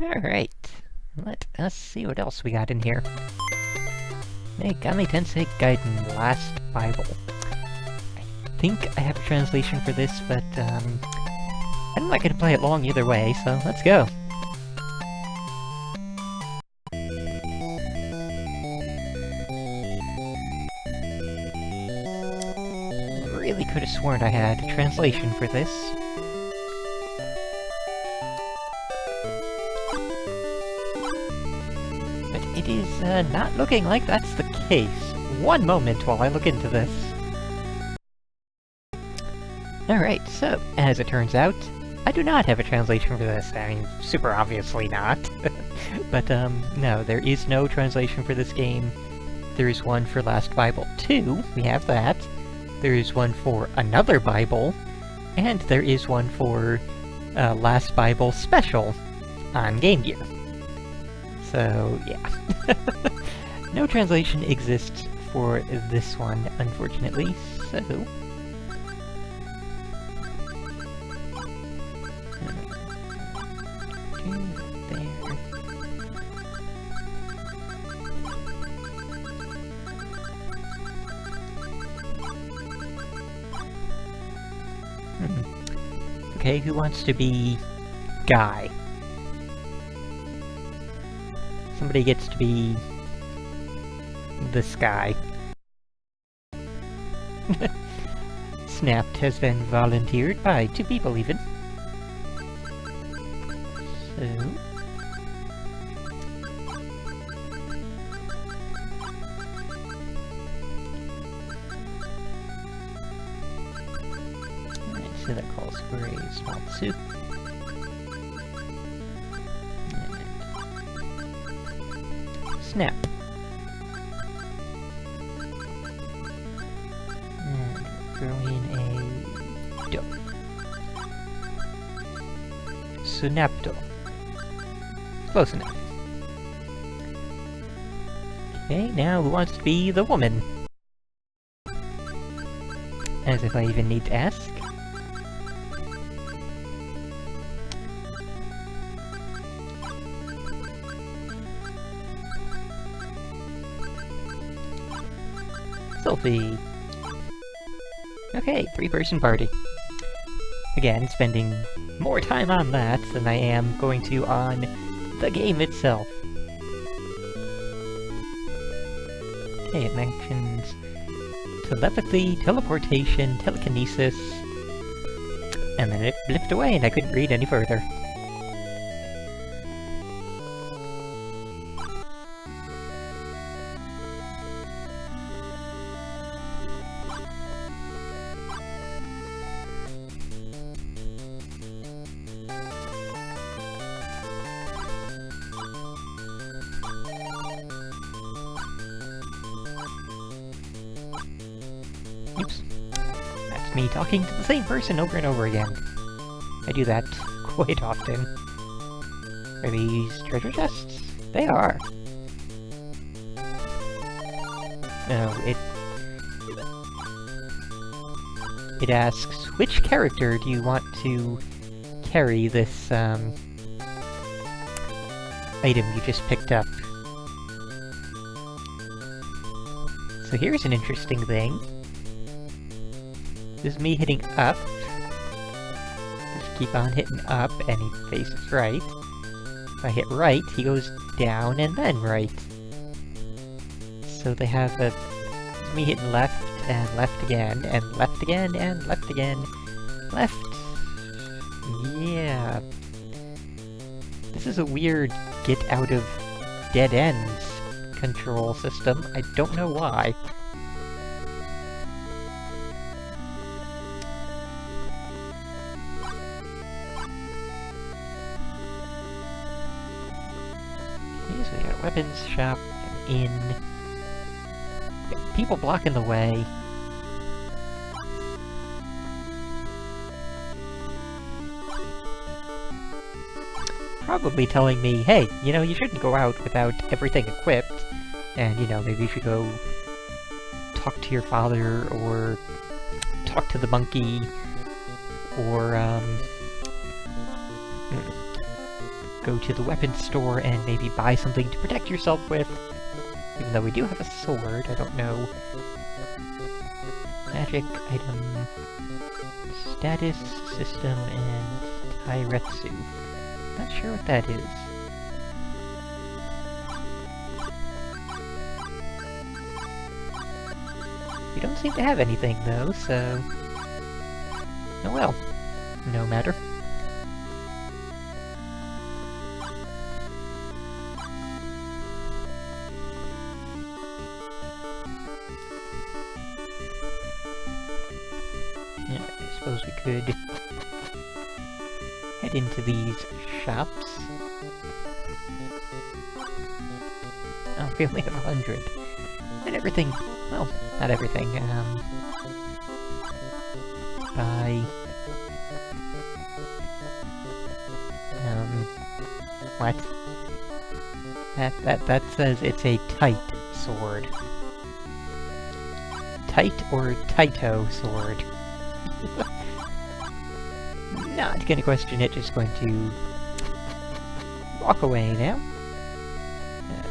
Alright, let us see what else we got in here. Megami Tensei Gaiden, Last Bible. I think I have a translation for this, but I'm not gonna play it long either way, so let's go. Really could have sworn I had a translation for this. But it is not looking like that's the case. One moment while I look into this. Alright, so, as it turns out, I do not have a translation for this. I mean, super obviously not. But, no, there is no translation for this game. There is one for Last Bible 2, we have that. There is one for another Bible, and there is one for Last Bible Special on Game Gear. So, yeah. No translation exists for this one, unfortunately, so... Okay, who wants to be Guy? Somebody gets to be this guy. Snapped has been volunteered by 2 people even. So... So that calls for a small soup. And snap. And throw in a dough. Synapto. Close enough. Okay, now who wants to be the woman? As if I even need to ask. Sophie. Okay, 3-person party. Again, spending more time on that than I am going to on the game itself. Okay, it mentions telepathy, teleportation, telekinesis, and then it blipped away and I couldn't read any further. Oops. That's me talking to the same person over and over again. I do that quite often. Are these treasure chests? They are! No, it asks, which character do you want to carry this, item you just picked up? So here's an interesting thing. This is me hitting up. Just keep on hitting up, and he faces right. If I hit right, he goes down and then right. So they have me hitting left, and left again, and left again, and left again. Left! Yeah. This is a weird get out of dead ends control system. I don't know why. So we got a weapons shop, and inn. Got people blocking the way. Probably telling me, hey, you know, you shouldn't go out without everything equipped, and, you know, maybe you should go talk to your father, or talk to the monkey, or, go to the weapons store and maybe buy something to protect yourself with. Even though we do have a sword, I don't know. Magic item, status, system, and Tairetsu. Not sure what that is. We don't seem to have anything though, so... oh well. No matter. Yeah, I suppose we could head into these shops. Oh, we only have 100. And everything, well, not everything, buy... what? That says it's a tight sword. Tight or Taito sword? Not gonna question it, just going to walk away now.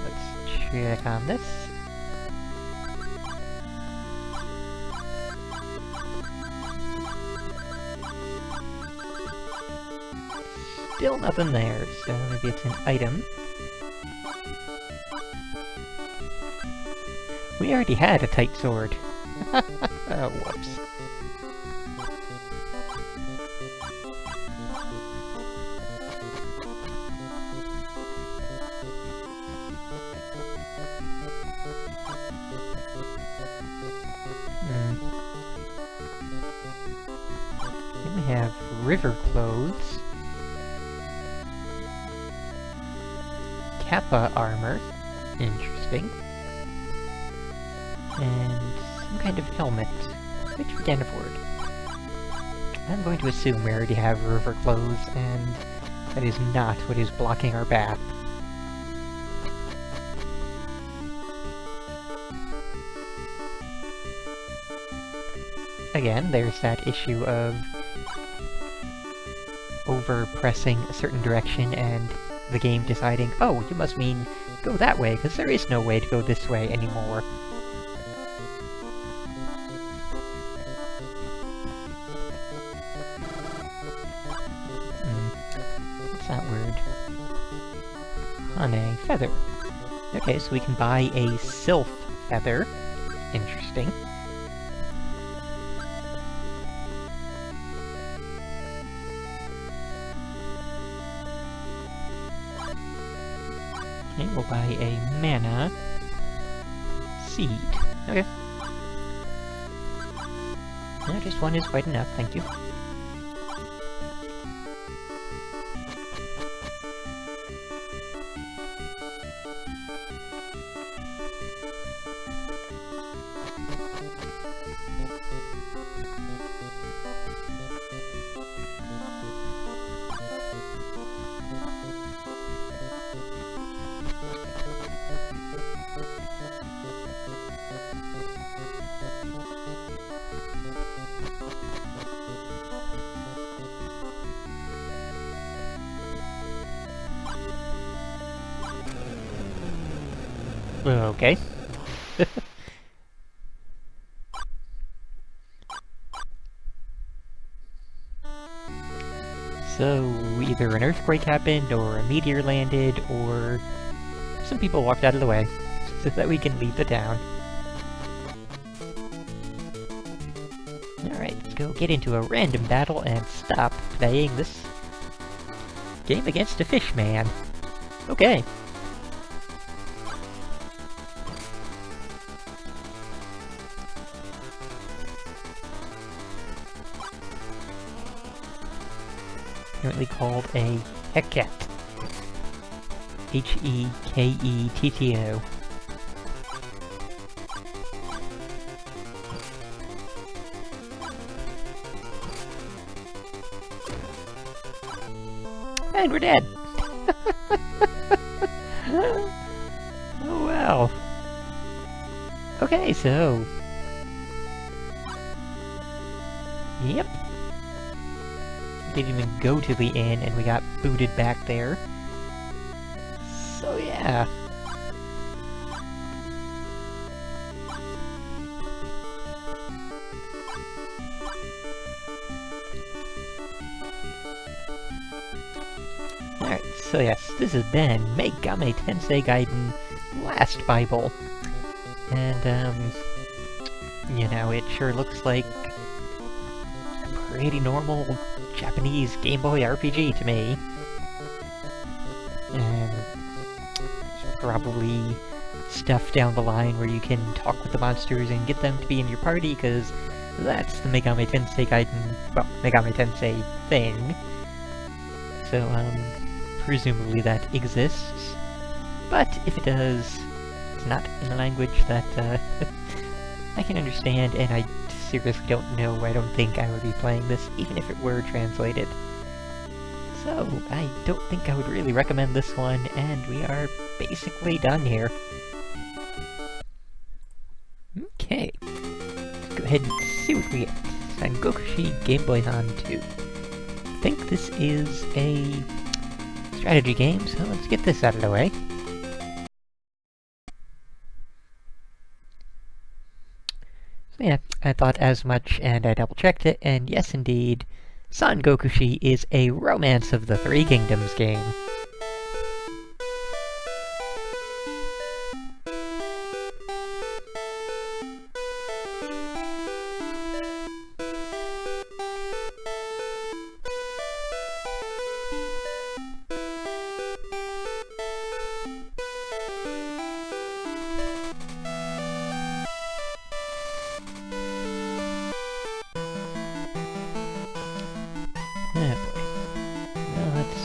Let's check on this. Still nothing there, so maybe it's an item. We already had a tight sword. Oh, whoops. Then we have river clothes. Kappa armor. Interesting. And some kind of helmet, which we can't afford. I'm going to assume we already have river clothes, and that is not what is blocking our path. Again, there's that issue of over-pressing a certain direction and the game deciding, oh, you must mean go that way, because there is no way to go this way anymore. What's that word? Hane feather. Okay, so we can buy a sylph feather. Interesting. Okay, we'll buy a mana seed. Okay. No, just one is quite enough, thank you. Okay. So, either an earthquake happened, or a meteor landed, or some people walked out of the way, so that we can leave the town. Alright, let's go get into a random battle and stop playing this game against a fish man. Okay. Apparently called a Heket. H-E-K-E-T-T-O. And we're dead! Oh wow. Okay, so... yep. Didn't even go to the inn, and we got booted back there. So yeah. Alright, so yes, this has been Megami Tensei Gaiden Last Bible. And, you know, it sure looks like a pretty normal Japanese Game Boy RPG to me. And there's probably stuff down the line where you can talk with the monsters and get them to be in your party, because that's the Megami Tensei Gaiden, well, Megami Tensei thing. So, presumably that exists. But if it does, it's not in a language that, I can understand, and I seriously don't know. I don't think I would be playing this, even if it were translated. So, I don't think I would really recommend this one, and we are basically done here. Okay. Let's go ahead and see what we get. Sangokushi Game Boy Han 2. I think this is a strategy game, so let's get this out of the way. So yeah, I thought as much, and I double-checked it, and yes indeed, Sangokushi is a Romance of the Three Kingdoms game.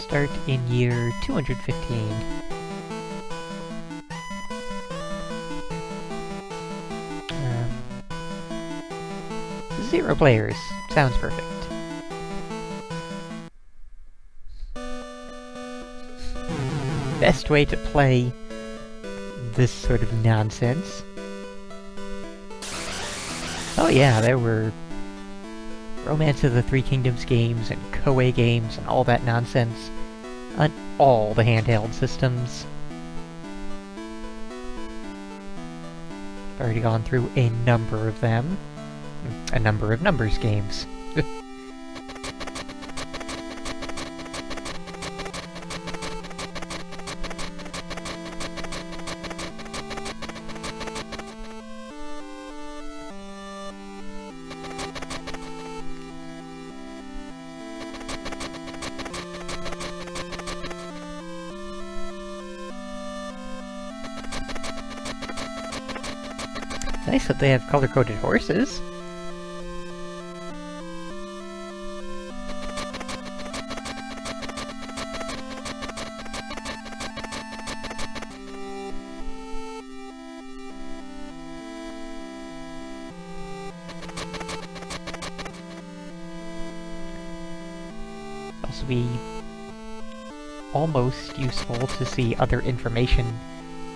Start in year 215. Zero players. Sounds perfect. Best way to play this sort of nonsense. Oh yeah, there were Romance of the Three Kingdoms games and Koei games and all that nonsense on all the handheld systems. I've already gone through a number of them. A number of numbers games. Nice that they have color-coded horses. Also be almost useful to see other information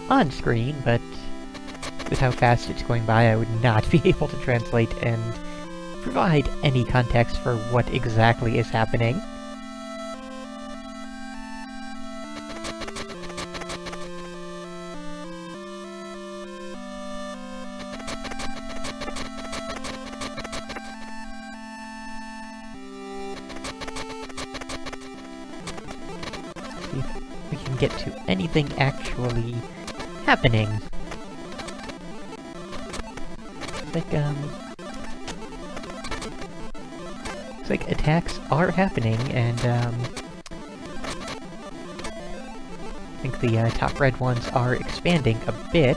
on screen, but with how fast it's going by, I would not be able to translate and provide any context for what exactly is happening. See if we can get to anything actually happening. Looks like attacks are happening, and, I think the, top red ones are expanding a bit.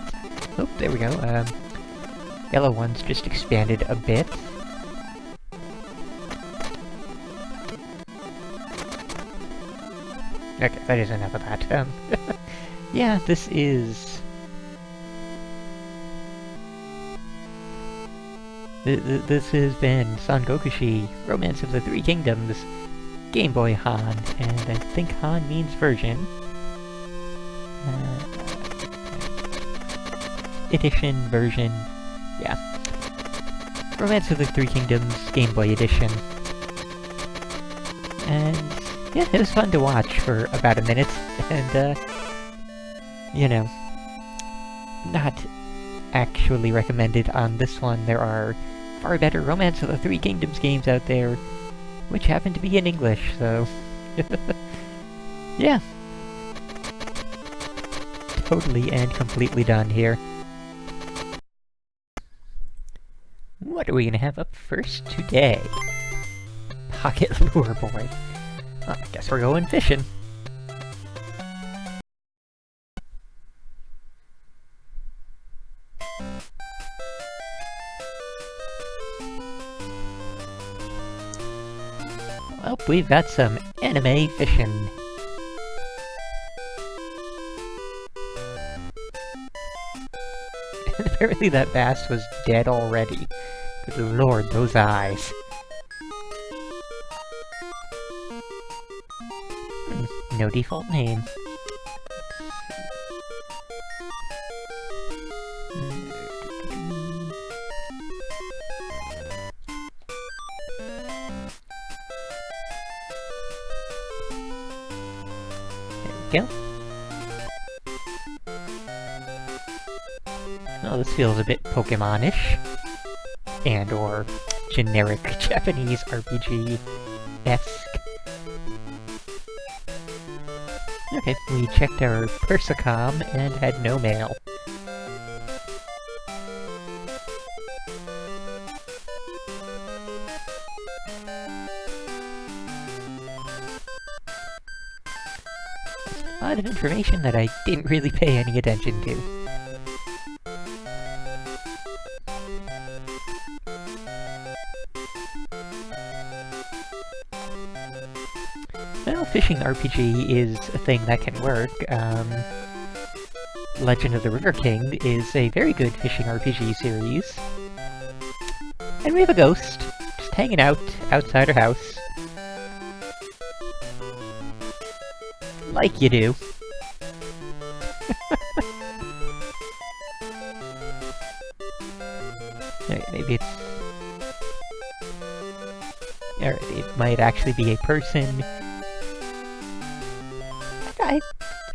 Oh, there we go, yellow ones just expanded a bit. Okay, that is enough of that. Yeah, this is... This has been Sangokushi, Romance of the Three Kingdoms, Game Boy Han, and I think Han means version. Edition, version, yeah. Romance of the Three Kingdoms, Game Boy Edition. And yeah, it was fun to watch for about a minute, and you know, not actually recommended on this one. There are far better Romance of the Three Kingdoms games out there, which happen to be in English, so... yeah. Totally and completely done here. What are we gonna have up first today? Pocket Lure Board. Well, I guess we're going fishing. Well, we've got some anime fishing. Apparently that bass was dead already. Good lord, those eyes. No default name. There we go. Oh, this feels a bit Pokemon-ish. And or generic Japanese RPG-esque. Okay, we checked our Persicom and had no mail. A lot of information that I didn't really pay any attention to. Well, fishing RPG is a thing that can work. Legend of the River King is a very good fishing RPG series. And we have a ghost, just hanging out outside our house. Like you do. Alright, maybe it's... Alright, it might actually be a person.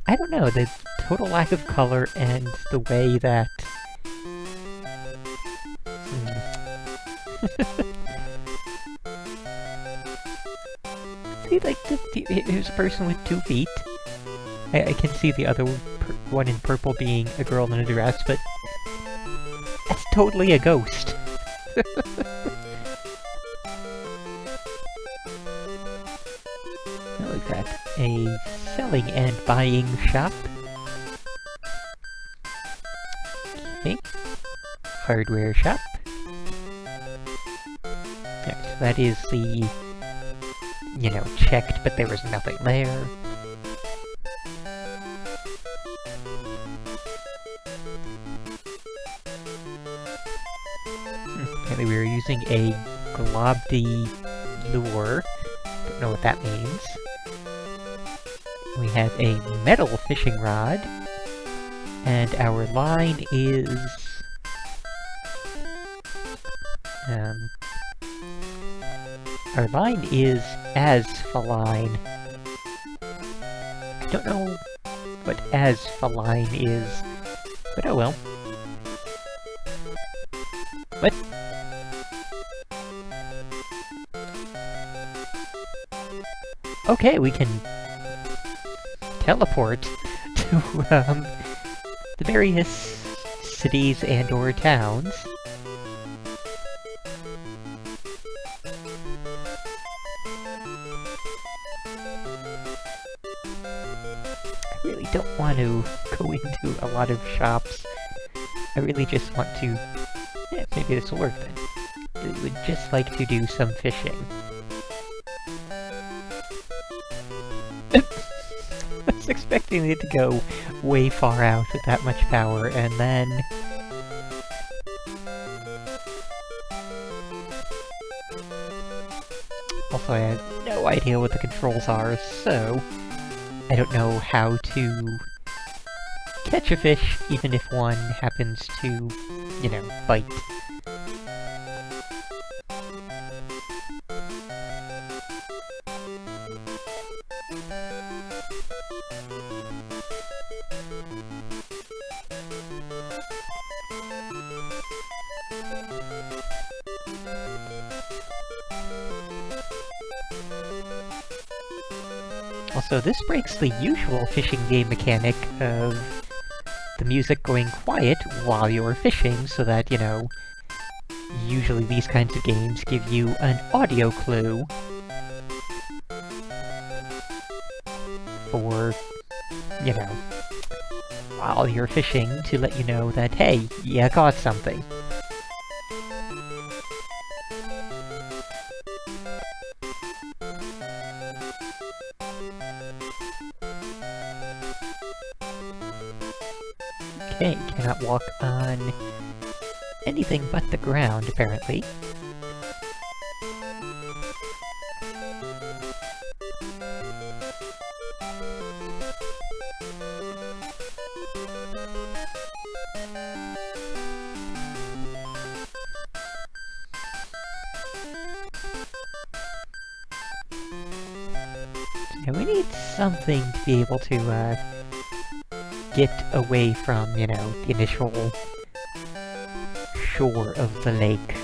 I don't know, the total lack of color and the way that... See, like, here's a person with 2 feet. I can see the other one in purple being a girl in a dress, but... that's totally a ghost. We've got a selling and buying shop. Okay. Hardware shop. Right, so that is the, you know, checked, but there was nothing there. Apparently we were using a globdy lure. Don't know what that means. We have a metal fishing rod, and our line is... our line is asphaline. I don't know what asphaline is, but oh well. What? Okay, we can teleport to, the various cities and or towns. I really don't want to go into a lot of shops. I really just want to... yeah, maybe this will work then. I would just like to do some fishing. I was expecting it to go way far out with that much power, and then... also, I have no idea what the controls are, so... I don't know how to catch a fish, even if one happens to, you know, bite. Also, this breaks the usual fishing game mechanic of the music going quiet while you're fishing, so that, you know, usually these kinds of games give you an audio clue for, you know, while you're fishing to let you know that, hey, you caught something. Okay, cannot walk on anything but the ground, apparently. Yeah, we need something to be able to, get away from, you know, the initial shore of the lake.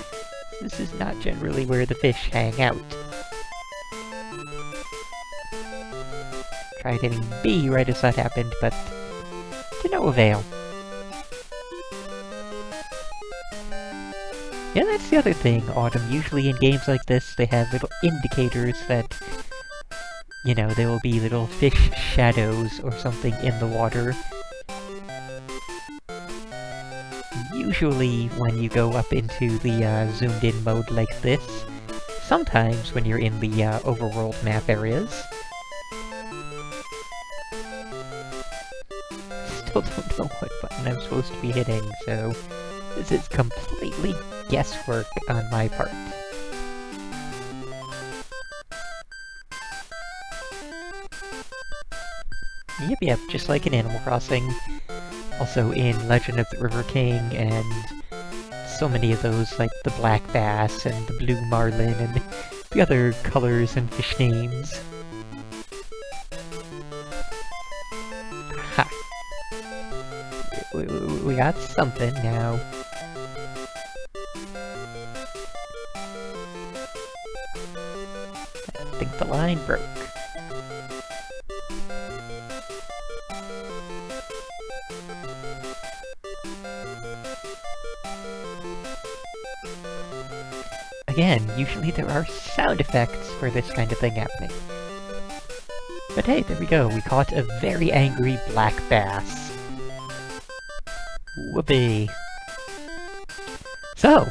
This is not generally where the fish hang out. Tried hitting B right as that happened, but to no avail. Yeah, that's the other thing, Autumn. Usually in games like this, they have little indicators that, you know, there will be little fish shadows or something in the water. Usually when you go up into the zoomed-in mode like this, sometimes when you're in the overworld map areas. Still don't know what button I'm supposed to be hitting, so this is completely guesswork on my part. Yep, just like in Animal Crossing. Also in Legend of the River King, and so many of those, like the black bass and the blue marlin and the other colors and fish names. Ha! We got something now. I think the line broke. Again, usually there are sound effects for this kind of thing happening. But hey, there we go, we caught a very angry black bass. Whoopee! So,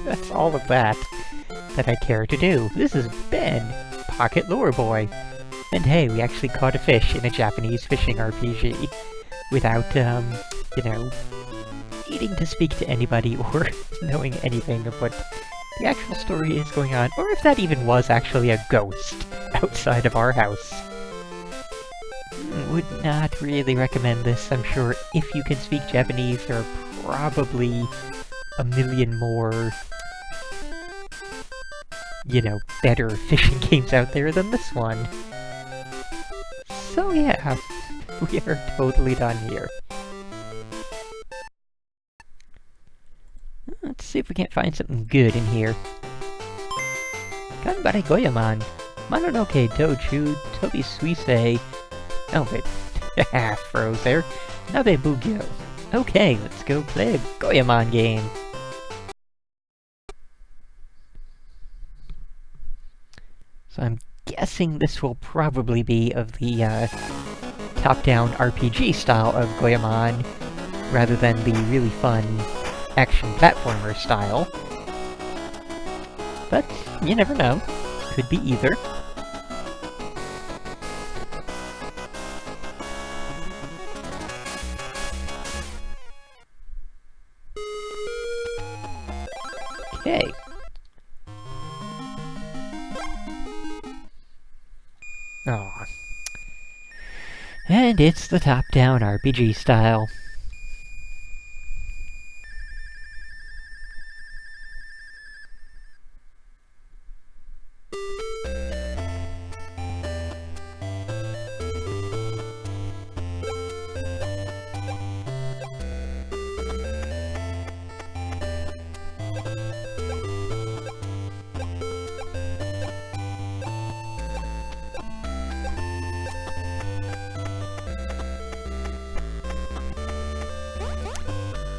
that's all of that I care to do. This has been Pocket Lure Boy. And hey, we actually caught a fish in a Japanese fishing RPG without, you know, needing to speak to anybody or knowing anything of what the actual story is going on, or if that even was actually a ghost outside of our house. Would not really recommend this. I'm sure if you can speak Japanese, there are probably a million more, you know, better fishing games out there than this one. So yeah, we are totally done here. Let's see if we can't find something good in here. Ganbare Goemon, Mononoke Douchuu, Tobisuise. Oh wait, froze there. Nabebugyou. Okay, let's go play a Goemon game. So I'm guessing this will probably be of the top-down RPG style of Goemon, rather than the really fun action platformer style. But you never know. Could be either. Okay. Aw. And it's the top-down RPG style.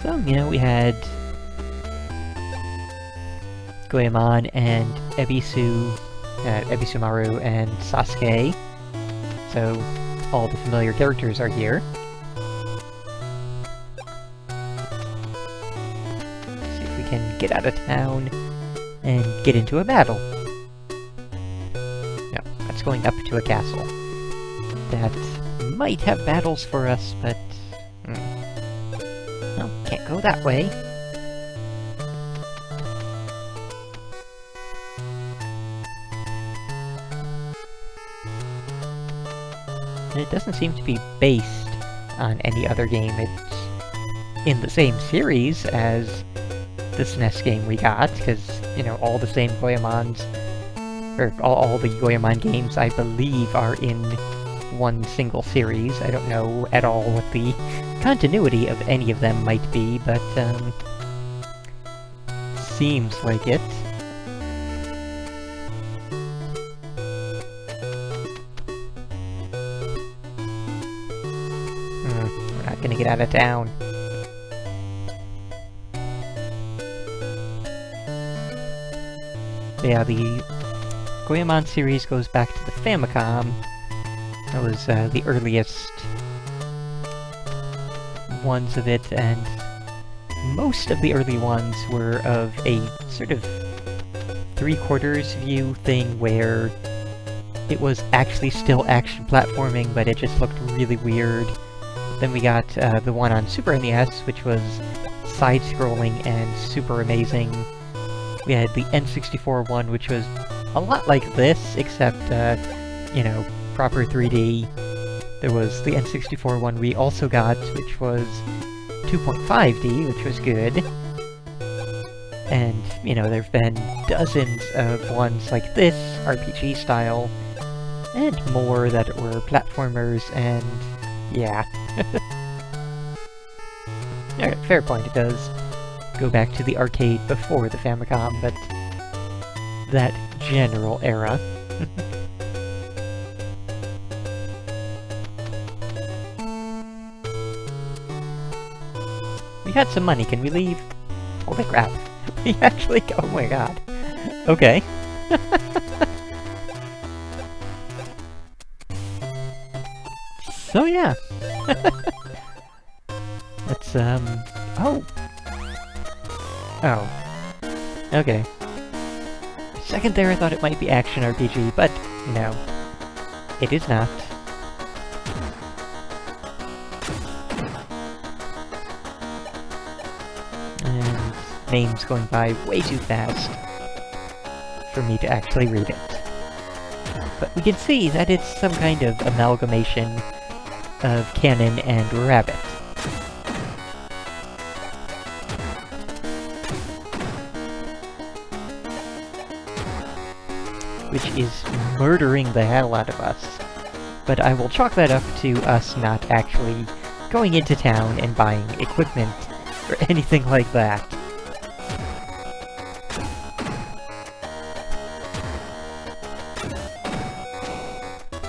So, you know, we had Goemon and Ebisumaru and Sasuke. So, all the familiar characters are here. See if we can get out of town and get into a battle. No, that's going up to a castle. That might have battles for us, but... No, can't go that way. And it doesn't seem to be based on any other game. It's in the same series as the SNES game we got, because, you know, all the same Goemons, or all the Goemon games, I believe, are in one single series. I don't know at all what the continuity of any of them might be, but, seems like it. We're not gonna get out of town. Yeah, the Goemon series goes back to the Famicom. That was the earliest ones of it, and most of the early ones were of a sort of three-quarters view thing where it was actually still action platforming, but it just looked really weird. Then we got the one on Super NES, which was side-scrolling and super amazing. We had the N64 one, which was a lot like this, except, you know, proper 3D. There was the N64 one we also got, which was 2.5D, which was good. And, you know, there have been dozens of ones like this, RPG style, and more that were platformers, and yeah. Alright, fair point, it does go back to the arcade before the Famicom, but that general era. We got some money, can we leave? Holy crap. We actually... oh my god. Okay. So yeah. Let's, oh! Oh. Okay. Second there I thought it might be action RPG, but no. It is not. And name's going by way too fast for me to actually read it. But we can see that it's some kind of amalgamation of canon and rabbit. Which is murdering the hell out of us. But I will chalk that up to us not actually going into town and buying equipment or anything like that.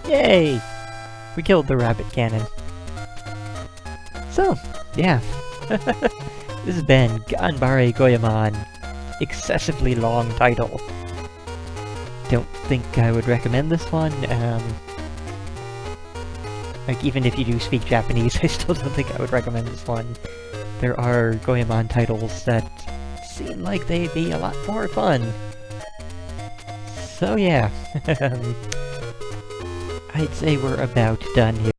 Yay! We killed the rabbit cannon. So, yeah. This has been Ganbare Goemon. Excessively long title. Don't think I would recommend this one. Like, even if you do speak Japanese, I still don't think I would recommend this one. There are Goemon titles that seem like they'd be a lot more fun. So yeah. I'd say we're about done here.